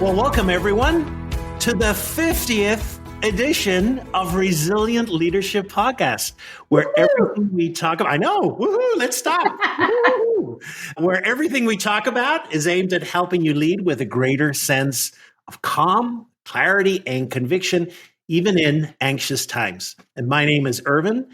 Well, welcome everyone to the 50th edition of Resilient Leadership Podcast, where everything we talk about, I know, woohoo, let's stop. Woo-hoo. Where everything we talk about is aimed at helping you lead with a greater sense of calm, clarity, and conviction, even in anxious times. And my name is Irvin.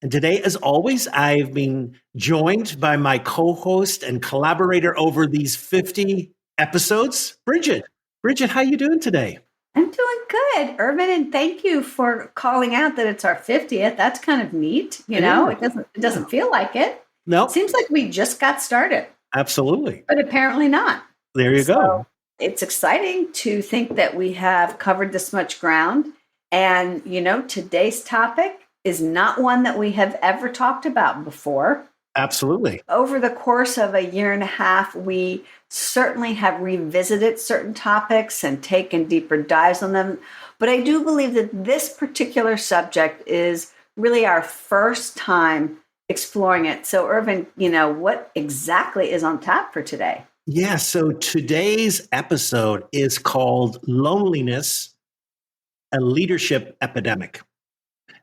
And today, as always, I've been joined by my co-host and collaborator over these 50 episodes, Bridget. Bridget, how you doing today? I'm doing good, Irvin, and thank you for calling out that it's our 50th. That's kind of neat. It doesn't feel like it. No. It seems like we just got started. Absolutely. But apparently not. There you go. It's exciting to think that we have covered this much ground. And, today's topic is not one that we have ever talked about before. Absolutely. Over the course of a year and a half, we certainly have revisited certain topics and taken deeper dives on them. But I do believe that this particular subject is really our first time exploring it. So, Irvin, what exactly is on tap for today? Yeah, so today's episode is called Loneliness, a Leadership Epidemic.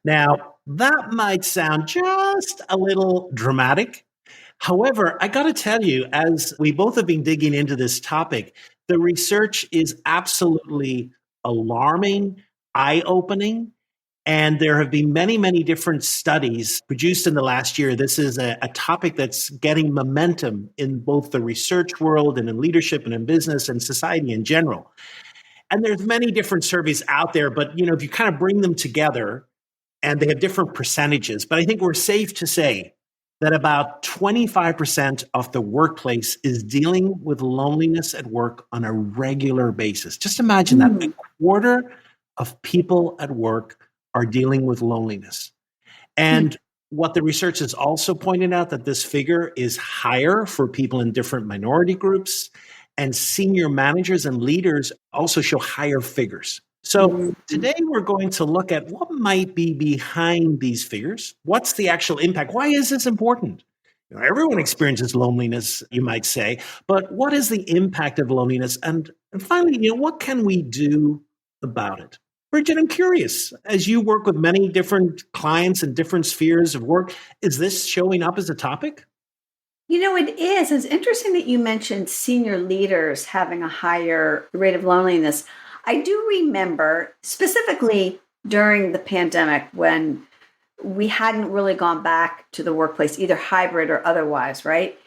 Now, that might sound just a little dramatic. However, I got to tell you, as we both have been digging into this topic, the research is absolutely alarming, eye-opening, and there have been many, many different studies produced in the last year. This is a topic that's getting momentum in both the research world and in leadership and in business and society in general. And there's many different surveys out there, but if you kind of bring them together, and they have different percentages, but I think we're safe to say that about 25% of the workplace is dealing with loneliness at work on a regular basis. Just imagine that a quarter of people at work are dealing with loneliness. And what the research has also pointed out that this figure is higher for people in different minority groups, and senior managers and leaders also show higher figures. So today we're going to look at what might be behind these figures. What's the actual impact? Why is this important? Everyone experiences loneliness, you might say, but what is the impact of loneliness? And finally, what can we do about it? Bridget, I'm curious, as you work with many different clients in different spheres of work, is this showing up as a topic? It is. It's interesting that you mentioned senior leaders having a higher rate of loneliness. I do remember specifically during the pandemic when we hadn't really gone back to the workplace, either hybrid or otherwise, right?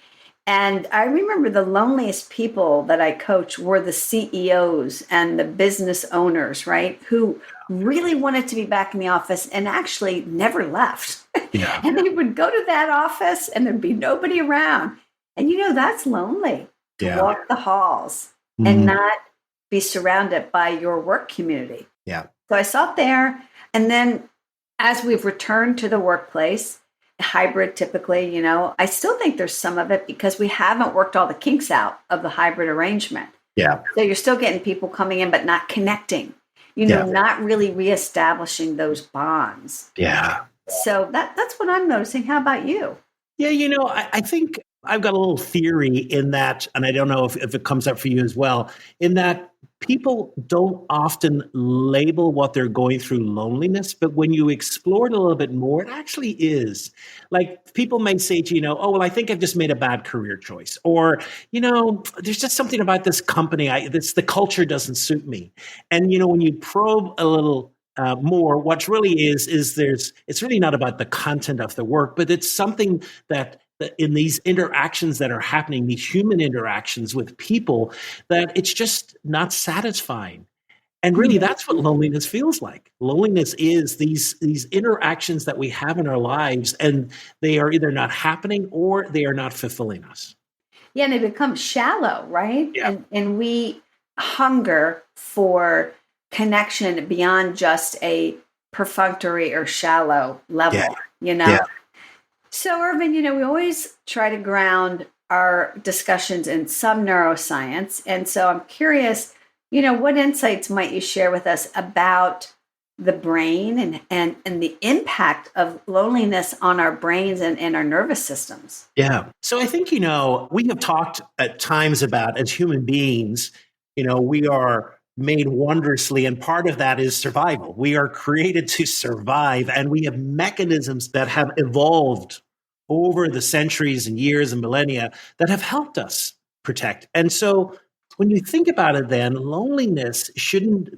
And I remember the loneliest people that I coached were the CEOs and the business owners, right? Who really wanted to be back in the office and actually never left. Yeah. And they would go to that office and there'd be nobody around. And that's lonely to walk the halls and not be surrounded by your work community. Yeah. So I saw it there. And then as we've returned to the workplace, hybrid typically, I still think there's some of it because we haven't worked all the kinks out of the hybrid arrangement. Yeah. So you're still getting people coming in, but not connecting, not really reestablishing those bonds. Yeah. So that's what I'm noticing. How about you? Yeah, I think I've got a little theory in that, and I don't know if it comes up for you as well, in that people don't often label what they're going through loneliness, but when you explore it a little bit more, it actually is. Like people may say to oh, well, I think I've just made a bad career choice. Or, there's just something about this company, the culture doesn't suit me. And, when you probe a little more, what really is it's really not about the content of the work, but it's something that in these interactions that are happening, these human interactions with people, that it's just not satisfying. And really, that's what loneliness feels like. Loneliness is these interactions that we have in our lives, and they are either not happening or they are not fulfilling us. Yeah, and they become shallow, right? Yeah. And we hunger for connection beyond just a perfunctory or shallow level, Yeah. So, Irvin, we always try to ground our discussions in some neuroscience. And so I'm curious, what insights might you share with us about the brain and the impact of loneliness on our brains and our nervous systems? Yeah. So I think, we have talked at times about, as human beings, we are made wondrously, and part of that is survival. We are created to survive, and we have mechanisms that have evolved over the centuries and years and millennia that have helped us protect. And so when you think about it, then loneliness shouldn't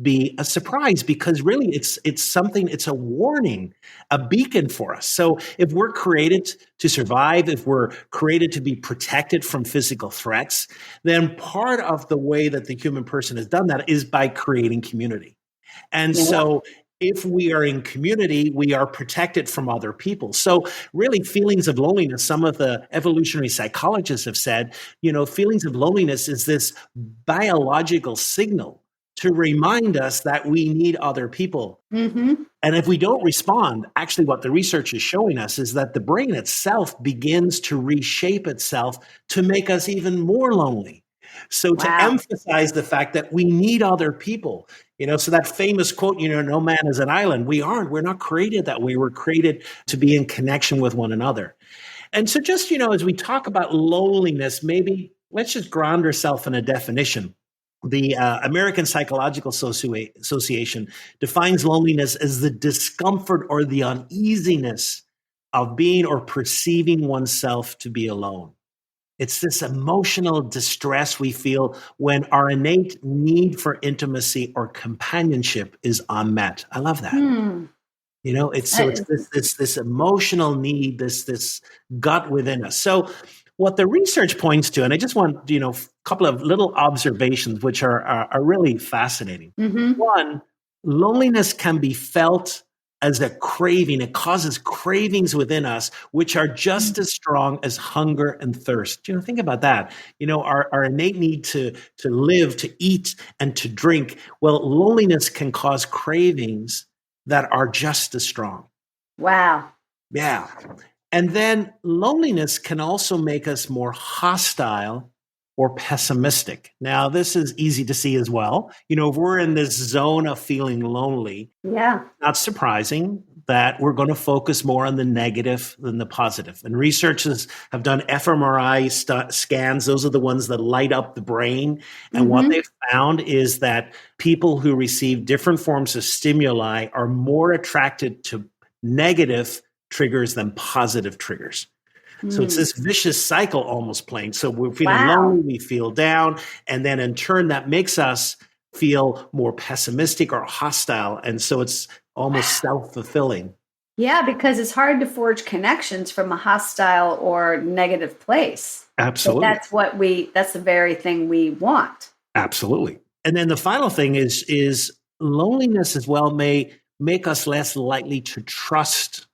be a surprise, because really it's something, it's a warning, a beacon for us. So if we're created to survive, if we're created to be protected from physical threats, then part of the way that the human person has done that is by creating community. And so if we are in community, we are protected from other people. So really, feelings of loneliness, some of the evolutionary psychologists have said, feelings of loneliness is this biological signal to remind us that we need other people. Mm-hmm. And if we don't respond, actually what the research is showing us is that the brain itself begins to reshape itself to make us even more lonely. So to emphasize the fact that we need other people, so that famous quote, no man is an island. We're not created that way. We're created to be in connection with one another. And so just, as we talk about loneliness, maybe let's just ground ourselves in a definition. The American Psychological Association defines loneliness as the discomfort or the uneasiness of being or perceiving oneself to be alone. It's this emotional distress we feel when our innate need for intimacy or companionship is unmet. I love that. It's this emotional need, this gut within us. So what the research points to, and I just want, a couple of little observations which are really fascinating. Mm-hmm. One, loneliness can be felt as a craving. It causes cravings within us, which are just as strong as hunger and thirst. Think about that. Our innate need to live, to eat, and to drink. Well, loneliness can cause cravings that are just as strong. Wow. Yeah. And then loneliness can also make us more hostile or pessimistic. Now, this is easy to see as well. If we're in this zone of feeling lonely, not surprising that we're going to focus more on the negative than the positive. And researchers have done fMRI scans. Those are the ones that light up the brain. And what they've found is that people who receive different forms of stimuli are more attracted to negative triggers than positive triggers. So it's this vicious cycle almost playing. So we're feeling lonely, we feel down, and then in turn that makes us feel more pessimistic or hostile. And so it's almost self-fulfilling. Yeah, because it's hard to forge connections from a hostile or negative place. Absolutely. But that's the very thing we want. Absolutely. And then the final thing is loneliness as well may make us less likely to trust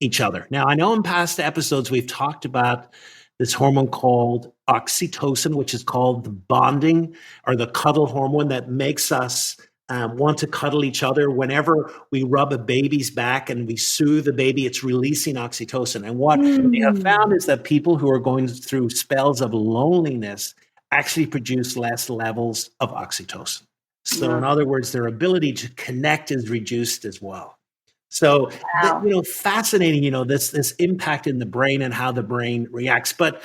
each other. Now, I know in past episodes we've talked about this hormone called oxytocin, which is called the bonding or the cuddle hormone that makes us want to cuddle each other. Whenever we rub a baby's back and we soothe the baby, it's releasing oxytocin. And what we have found is that people who are going through spells of loneliness actually produce less levels of oxytocin. So in other words, their ability to connect is reduced as well. So, fascinating, this impact in the brain and how the brain reacts. But,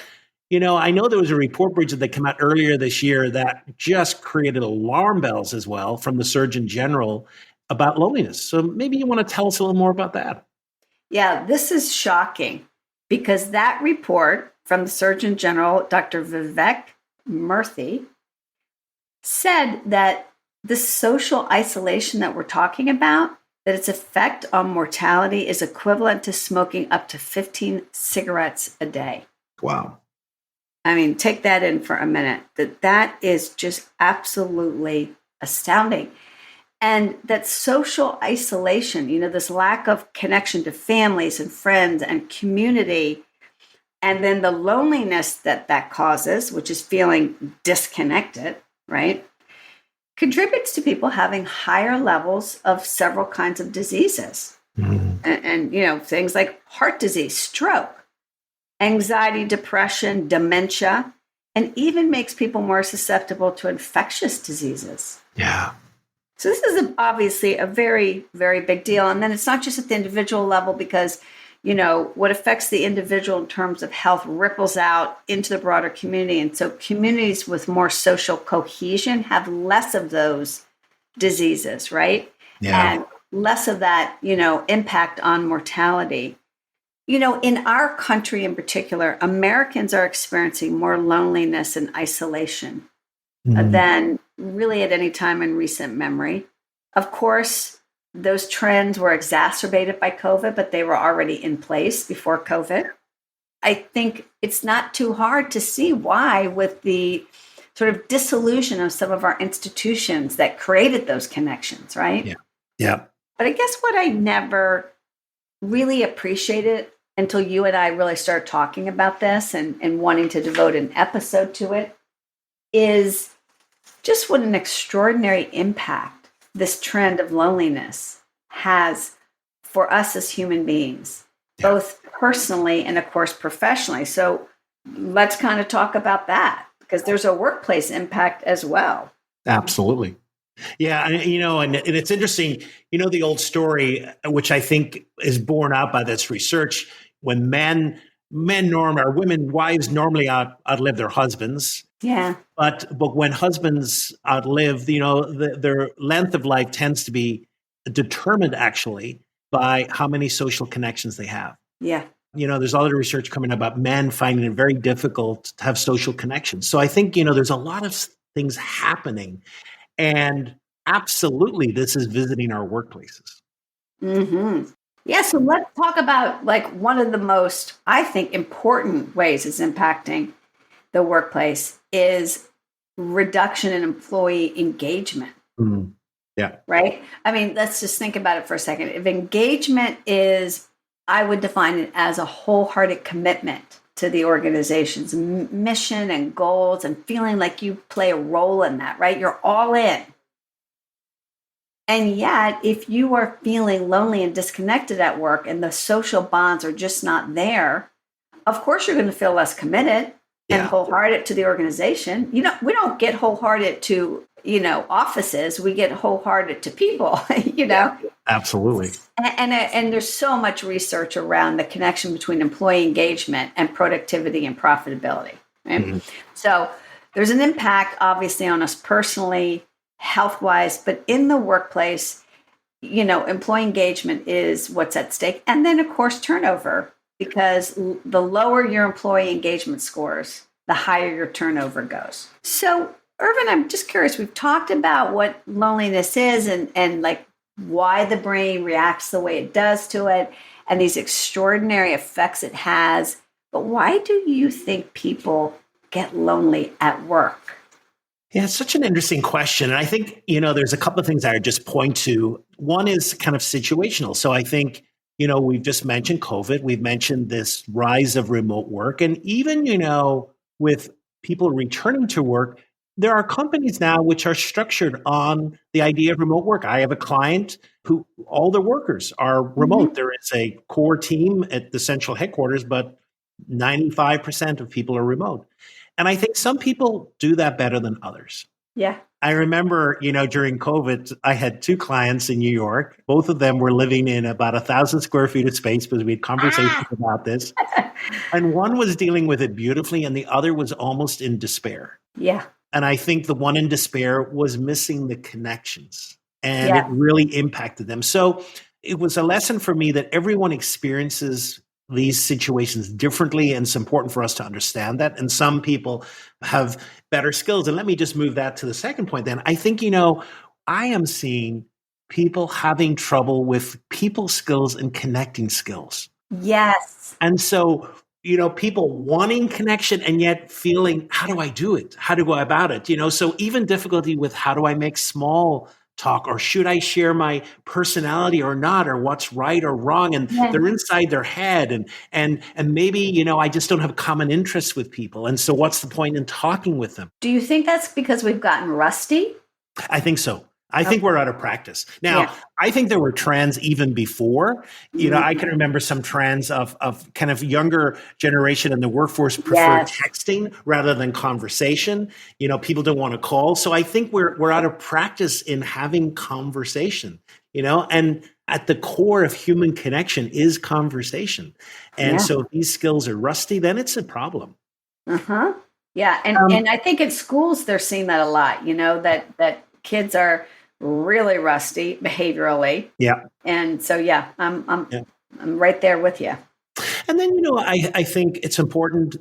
I know there was a report, Bridget, that came out earlier this year that just created alarm bells as well from the Surgeon General about loneliness. So maybe you want to tell us a little more about that. Yeah, this is shocking because that report from the Surgeon General, Dr. Vivek Murthy, said that the social isolation that we're talking about, that its effect on mortality is equivalent to smoking up to 15 cigarettes a day. Wow. I mean, take that in for a minute. That is just absolutely astounding. And that social isolation, this lack of connection to families and friends and community, and then the loneliness that causes, which is feeling disconnected, right? Contributes to people having higher levels of several kinds of diseases. And things like heart disease, stroke, anxiety, depression, dementia, and even makes people more susceptible to infectious diseases. Yeah. So this is obviously a very, very big deal. And then it's not just at the individual level because, what affects the individual in terms of health ripples out into the broader community. And so communities with more social cohesion have less of those diseases, right? Yeah. And less of that, impact on mortality. In our country in particular, Americans are experiencing more loneliness and isolation than really at any time in recent memory. Of course, those trends were exacerbated by COVID, but they were already in place before COVID. I think it's not too hard to see why, with the sort of dissolution of some of our institutions that created those connections, right? Yeah. Yeah. But I guess what I never really appreciated until you and I really started talking about this and wanting to devote an episode to it is just what an extraordinary impact this trend of loneliness has for us as human beings, both personally and, of course, professionally. So let's kind of talk about that, because there's a workplace impact as well. Absolutely. Yeah. And it's interesting, the old story, which I think is borne out by this research, when wives normally outlive their husbands. Yeah. But when husbands outlive, their length of life tends to be determined actually by how many social connections they have. Yeah. There's other research coming about men finding it very difficult to have social connections. So I think, there's a lot of things happening. And absolutely, this is visiting our workplaces. Mm-hmm. Yeah, so let's talk about one of the most, I think, important ways it's impacting the workplace is reduction in employee engagement. Mm-hmm. Yeah. Right? I mean, let's just think about it for a second. If engagement is, I would define it as a wholehearted commitment to the organization's mission and goals and feeling like you play a role in that, right? You're all in. And yet, if you are feeling lonely and disconnected at work and the social bonds are just not there, of course you're going to feel less committed and wholehearted to the organization. We don't get wholehearted to, offices. We get wholehearted to people, Absolutely. And there's so much research around the connection between employee engagement and productivity and profitability. Right? Mm-hmm. So there's an impact, obviously, on us personally, health-wise, but in the workplace, employee engagement is what's at stake. And then, of course, turnover, because the lower your employee engagement scores, the higher your turnover goes. So, Irvin, I'm just curious, we've talked about what loneliness is and why the brain reacts the way it does to it and these extraordinary effects it has. But why do you think people get lonely at work? Yeah, it's such an interesting question. And I think, there's a couple of things I would just point to. One is kind of situational. So I think, we've just mentioned COVID. We've mentioned this rise of remote work. And even, with people returning to work, there are companies now which are structured on the idea of remote work. I have a client who all their workers are remote. Mm-hmm. There is a core team at the central headquarters, but 95% of people are remote. And I think some people do that better than others. Yeah. I remember, during COVID, I had two clients in New York. Both of them were living in about 1,000 square feet of space because we had conversations about this. And one was dealing with it beautifully and the other was almost in despair. Yeah. And I think the one in despair was missing the connections and it really impacted them. So it was a lesson for me that everyone experiences these situations differently, and it's important for us to understand that. And some people have better skills. And let me just move that to the second point then. I think, I am seeing people having trouble with people skills and connecting skills. Yes. And so, people wanting connection and yet feeling, how do I do it? How do I go about it? So even difficulty with how do I make small talk, or should I share my personality or not, or what's right or wrong? And they're inside their head and maybe, I just don't have common interests with people. And so what's the point in talking with them? Do you think that's because we've gotten rusty? I think so. I think we're out of practice. Now, I think there were trends even before. I can remember some trends of kind of younger generation in the workforce prefer texting rather than conversation. People don't want to call. So I think we're out of practice in having conversation. and at the core of human connection is conversation. And Yeah. so if these skills are rusty, then it's a problem. Uh-huh. Yeah. And I think in schools they're seeing that a lot, that kids are really rusty behaviorally. Yeah. And so I'm Yeah. right there with you. And then, I think it's important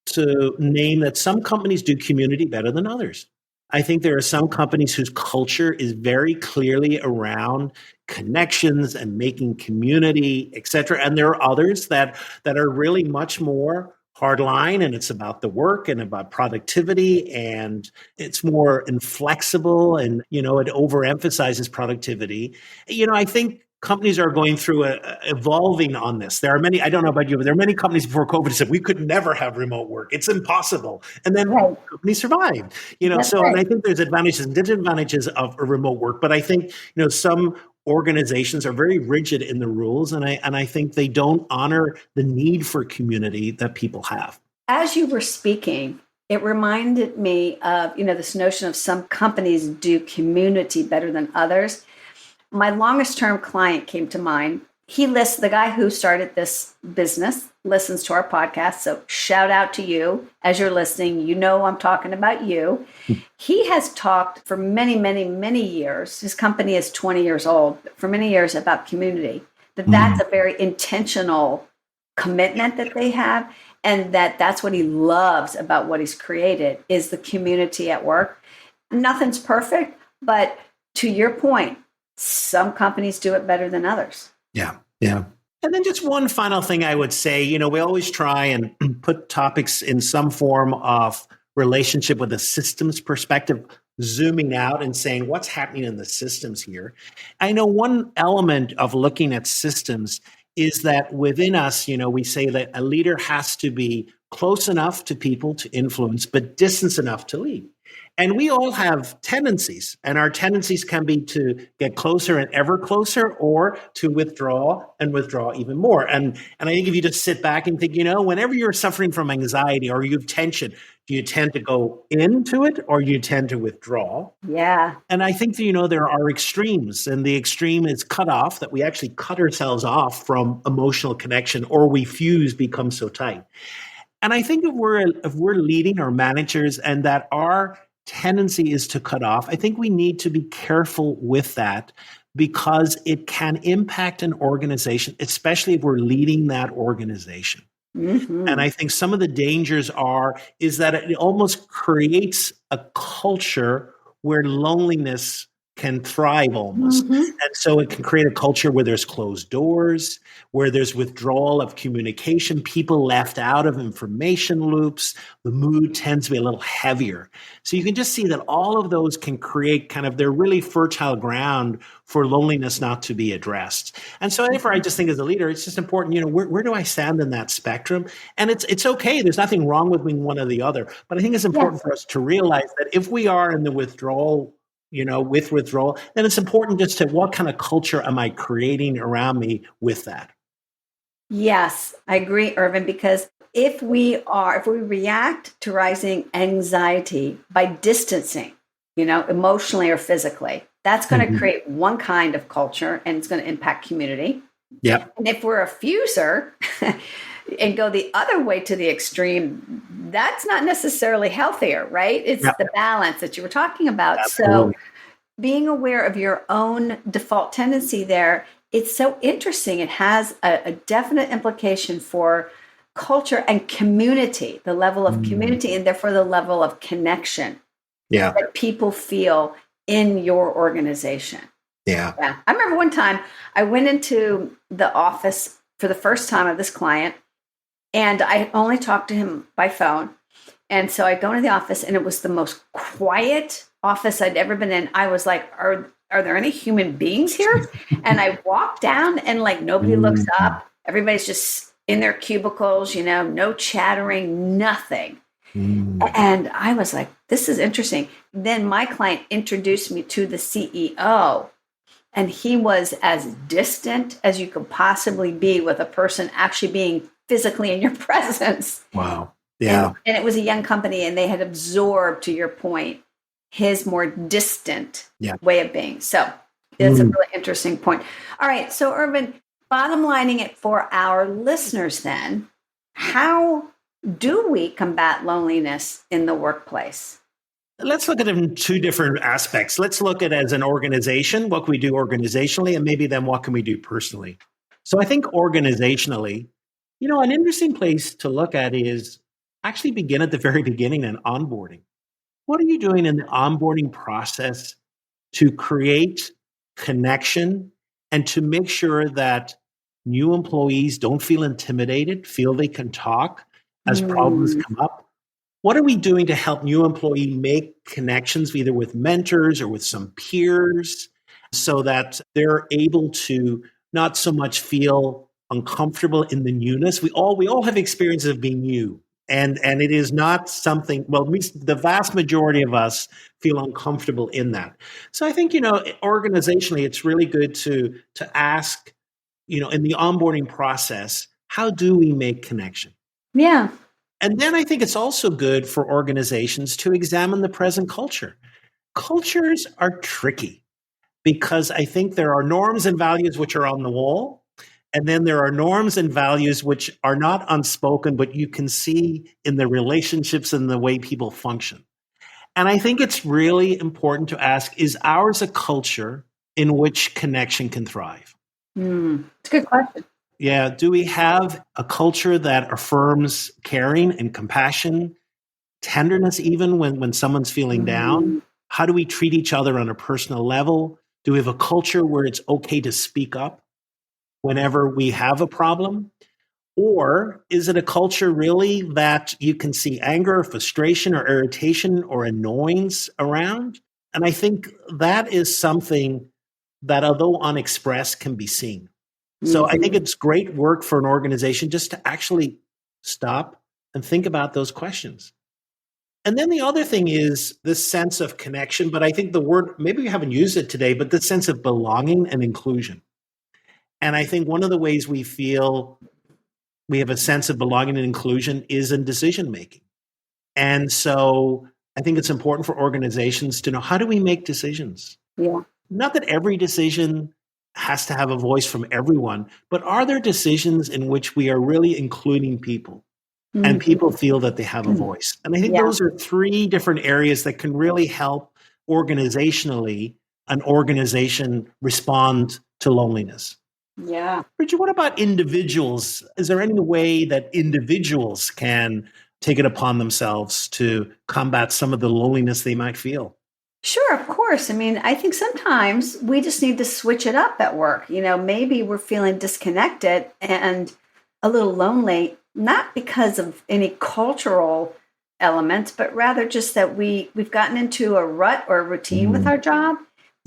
to name that some companies do community better than others. I think there are some companies whose culture is very clearly around connections and making community, et cetera. And there are others that are really much more hardline, and it's about the work and about productivity, and it's more inflexible, and it overemphasizes productivity. I think companies are going through evolving on this. There are many, I don't know about you, but there are many companies before COVID said we could never have remote work. It's impossible. And then companies survived, That's so, right. and I think there's advantages and disadvantages of remote work, but I think, some organizations are very rigid in the rules. And I think they don't honor the need for community that people have. As you were speaking, it reminded me of, this notion of some companies do community better than others. My longest term client came to mind. The guy who started this business listens to our podcast. So shout out to you as you're listening. I'm talking about you. He has talked for many, many, many years. His company is 20 years old, for many years about community. That's a very intentional commitment that they have. And that's what he loves about what he's created is the community at work. Nothing's perfect, but to your point, some companies do it better than others. Yeah. Yeah. And then just one final thing I would say, we always try and put topics in some form of relationship with a systems perspective, zooming out and saying what's happening in the systems here. I know one element of looking at systems is that within us, we say that a leader has to be close enough to people to influence, but distance enough to lead. And we all have tendencies, and our tendencies can be to get closer and ever closer, or to withdraw and withdraw even more. And I think if you just sit back and think, whenever you're suffering from anxiety or you have tension, do you tend to go into it or you tend to withdraw? Yeah. And I think that, there are extremes, and the extreme is cut off, that we actually cut ourselves off from emotional connection, or we fuse, become so tight. And I think if we're leading our managers and that our tendency is to cut off, I think we need to be careful with that, because it can impact an organization, especially if we're leading that organization. Mm-hmm. And I think some of the dangers is that it almost creates a culture where loneliness can thrive almost. Mm-hmm. And so it can create a culture where there's closed doors, where there's withdrawal of communication, people left out of information loops. The mood tends to be a little heavier. So you can just see that all of those can create they're really fertile ground for loneliness not to be addressed. And so therefore, I just think as a leader, it's just important, where do I stand in that spectrum? And it's okay. There's nothing wrong with being one or the other. But I think it's important for us to realize that if we are in the withdrawal, with withdrawal, then it's important just to what kind of culture am I creating around me with that? Yes, I agree, Irvin, because if we react to rising anxiety by distancing, emotionally or physically, that's going to create one kind of culture, and it's going to impact community. Yeah. And if we're a fuser and go the other way to the extreme, that's not necessarily healthier, right? It's the balance that you were talking about. Absolutely. So being aware of your own default tendency there, it's so interesting. It has a definite implication for culture and community, the level of community, and therefore the level of connection that people feel in your organization. Yeah. I remember one time I went into the office for the first time of this client, and I only talked to him by phone. And so I go into the office, and it was the most quiet office I'd ever been in. I was like, are there any human beings here? And I walk down, and nobody looks up. Everybody's just in their cubicles, no chattering, nothing. And I was like, this is interesting. Then my client introduced me to the CEO, and he was as distant as you could possibly be with a person actually being physically in your presence. Wow. Yeah. And it was a young company, and they had absorbed, to your point, his more distant way of being. So It's a really interesting point. All right. So, Irvin, bottom lining it for our listeners then, how do we combat loneliness in the workplace? Let's look at it in two different aspects. Let's look at it as an organization, what can we do organizationally, and maybe then what can we do personally. So I think organizationally, an interesting place to look at is actually begin at the very beginning and onboarding. What are you doing in the onboarding process to create connection and to make sure that new employees don't feel intimidated, feel they can talk as problems come up? What are we doing to help new employee make connections either with mentors or with some peers so that they're able to not so much feel uncomfortable in the newness? We all have experiences of being new. And it is not something, well, at least the vast majority of us feel uncomfortable in that. So I think, organizationally, it's really good to ask, in the onboarding process, how do we make connection? Yeah. And then I think it's also good for organizations to examine the present culture. Cultures are tricky because I think there are norms and values which are on the wall. And then there are norms and values which are not unspoken, but you can see in the relationships and the way people function. And I think it's really important to ask, is ours a culture in which connection can thrive? It's a good question. Yeah. Do we have a culture that affirms caring and compassion, tenderness, even when someone's feeling down? How do we treat each other on a personal level? Do we have a culture where it's okay to speak up whenever we have a problem? Or is it a culture really that you can see anger, frustration, or irritation or annoyance around? And I think that is something that, although unexpressed, can be seen. So I think it's great work for an organization just to actually stop and think about those questions. And then the other thing is this sense of connection, but I think the word, maybe we haven't used it today, but the sense of belonging and inclusion. And I think one of the ways we feel we have a sense of belonging and inclusion is in decision making. And so I think it's important for organizations to know, how do we make decisions? Yeah. Not that every decision has to have a voice from everyone, but are there decisions in which we are really including people and people feel that they have a voice? And I think those are three different areas that can really help organizationally an organization respond to loneliness. Yeah. Bridget, what about individuals? Is there any way that individuals can take it upon themselves to combat some of the loneliness they might feel? Sure, of course. I mean, I think sometimes we just need to switch it up at work. Maybe we're feeling disconnected and a little lonely, not because of any cultural elements, but rather just that we've gotten into a rut or a routine with our job.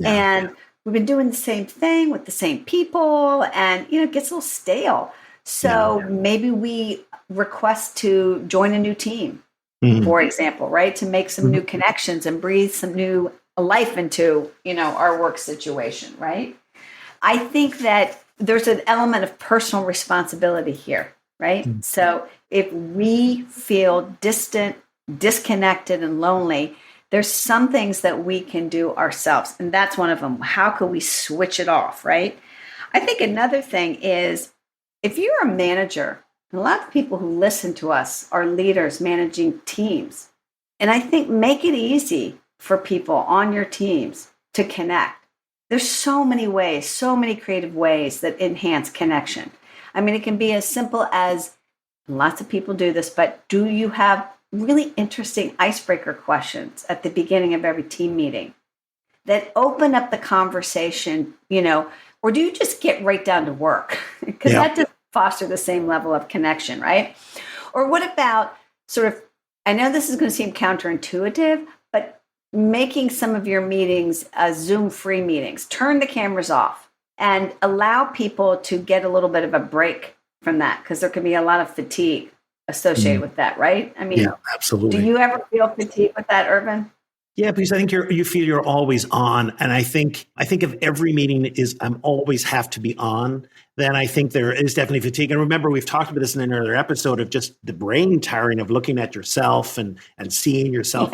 And we've been doing the same thing with the same people, and it gets a little stale. So maybe we request to join a new team, for example, right? To make some new connections and breathe some new life into, our work situation, right? I think that there's an element of personal responsibility here, right? So if we feel distant, disconnected, and lonely, there's some things that we can do ourselves. And that's one of them. How can we switch it off, right? I think another thing is, if you're a manager, and a lot of people who listen to us are leaders managing teams. And I think make it easy for people on your teams to connect. There's so many ways, so many creative ways that enhance connection. I mean, it can be as simple as, lots of people do this, but do you have really interesting icebreaker questions at the beginning of every team meeting that open up the conversation, or do you just get right down to work? Because that doesn't foster the same level of connection, right? Or what about sort of, I know this is going to seem counterintuitive, but making some of your meetings Zoom-free meetings, turn the cameras off and allow people to get a little bit of a break from that, because there can be a lot of fatigue associated with that, right? I mean, absolutely. Do you ever feel fatigue with that, Irvin? Yeah, because I think you feel you're always on. And I think if every meeting is I'm always have to be on, then I think there is definitely fatigue. And remember, we've talked about this in another episode of just the brain tiring of looking at yourself and seeing yourself.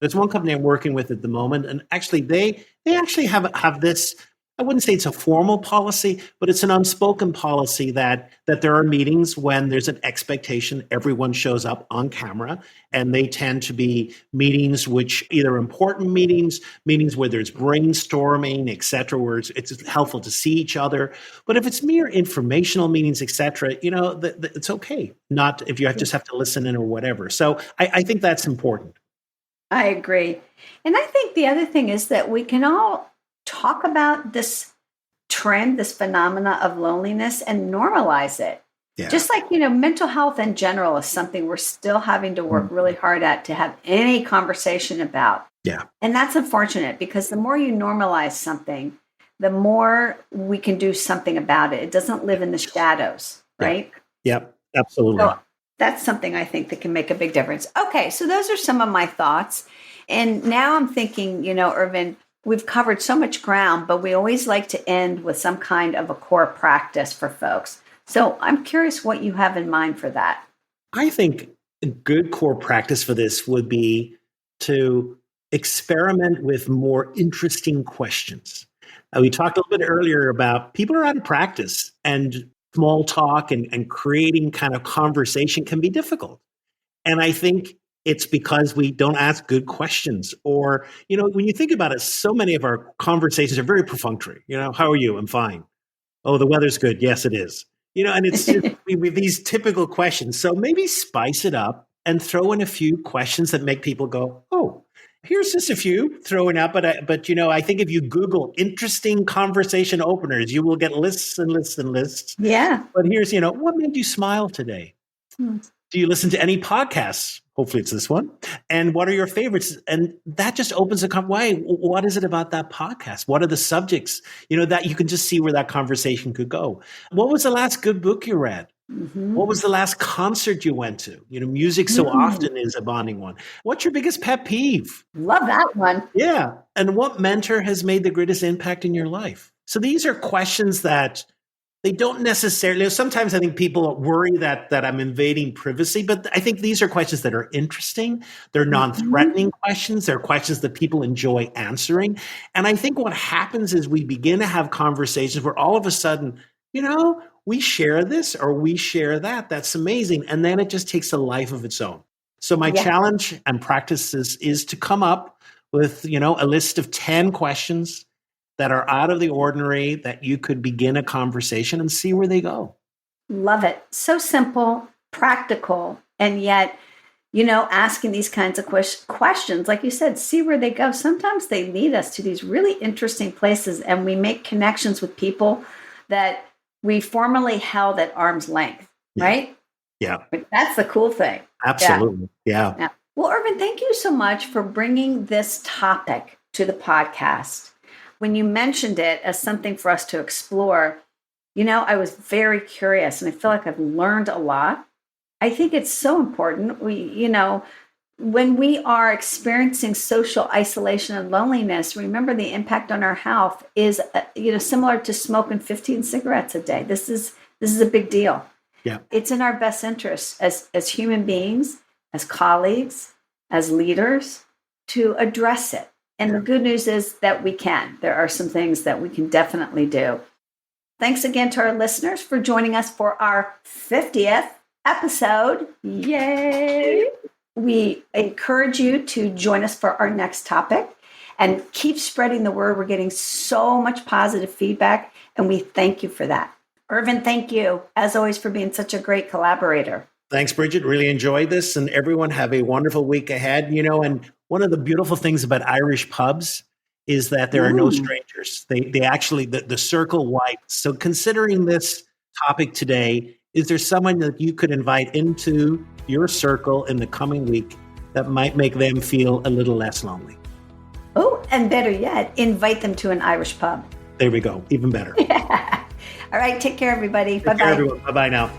There's one company I'm working with at the moment, and actually they actually have this. I wouldn't say it's a formal policy, but it's an unspoken policy that there are meetings when there's an expectation everyone shows up on camera, and they tend to be meetings which either important meetings where there's brainstorming, et cetera, where it's helpful to see each other. But if it's mere informational meetings, et cetera, it's okay. Not if you just have to listen in or whatever. So I think that's important. I agree. And I think the other thing is that we can all talk about this trend, this phenomena of loneliness, and normalize it. Yeah. Just like, mental health in general is something we're still having to work really hard at to have any conversation about. Yeah. And that's unfortunate because the more you normalize something, the more we can do something about it. It doesn't live in the shadows, right? Yep, absolutely. So that's something I think that can make a big difference. Okay, so those are some of my thoughts. And now I'm thinking, Ervin, we've covered so much ground, but we always like to end with some kind of a core practice for folks. So I'm curious what you have in mind for that. I think a good core practice for this would be to experiment with more interesting questions. We talked a little bit earlier about people are out of practice, and small talk and creating kind of conversation can be difficult. And I think it's because we don't ask good questions. Or, when you think about it, so many of our conversations are very perfunctory. How are you? I'm fine. Oh, the weather's good. Yes, it is. And it's just, we have these typical questions. So maybe spice it up and throw in a few questions that make people go, oh, here's just a few throwing out. But I think if you Google interesting conversation openers, you will get lists and lists and lists. Yeah. But here's, what made you smile today? Do you listen to any podcasts? Hopefully it's this one. And what are your favorites? And that just opens a conversation. What is it about that podcast? What are the subjects? That you can just see where that conversation could go. What was the last good book you read? Mm-hmm. What was the last concert you went to? Music so often is a bonding one. What's your biggest pet peeve? Love that one. Yeah. And what mentor has made the greatest impact in your life? So these are questions that they don't necessarily, sometimes I think people worry that I'm invading privacy, but I think these are questions that are interesting. They're non-threatening questions. They're questions that people enjoy answering. And I think what happens is we begin to have conversations where all of a sudden, we share this or we share that. That's amazing. And then it just takes a life of its own. So my challenge and practice is to come up with, a list of 10 questions that are out of the ordinary that you could begin a conversation and see where they go. Love it. So simple, practical, and yet, asking these kinds of questions, like you said, see where they go. Sometimes they lead us to these really interesting places, and we make connections with people that we formerly held at arm's length, right? Yeah. That's the cool thing. Absolutely. Yeah. Well, Ervin, thank you so much for bringing this topic to the podcast. When you mentioned it as something for us to explore, I was very curious and I feel like I've learned a lot. I think it's so important. When we are experiencing social isolation and loneliness, remember the impact on our health is, similar to smoking 15 cigarettes a day. This is a big deal. Yeah. It's in our best interest as human beings, as colleagues, as leaders to address it. And the good news is that we can. There are some things that we can definitely do. Thanks again to our listeners for joining us for our 50th episode. Yay! We encourage you to join us for our next topic and keep spreading the word. We're getting so much positive feedback, and we thank you for that. Ervin, thank you, as always, for being such a great collaborator. Thanks, Bridget. Really enjoyed this, and everyone have a wonderful week ahead. And one of the beautiful things about Irish pubs is that there are no strangers. They actually, the circle widens. So considering this topic today, is there someone that you could invite into your circle in the coming week that might make them feel a little less lonely? Oh, and better yet, invite them to an Irish pub. There we go. Even better. All right. Take care, everybody. Bye-bye. Take care, everyone. Bye-bye now.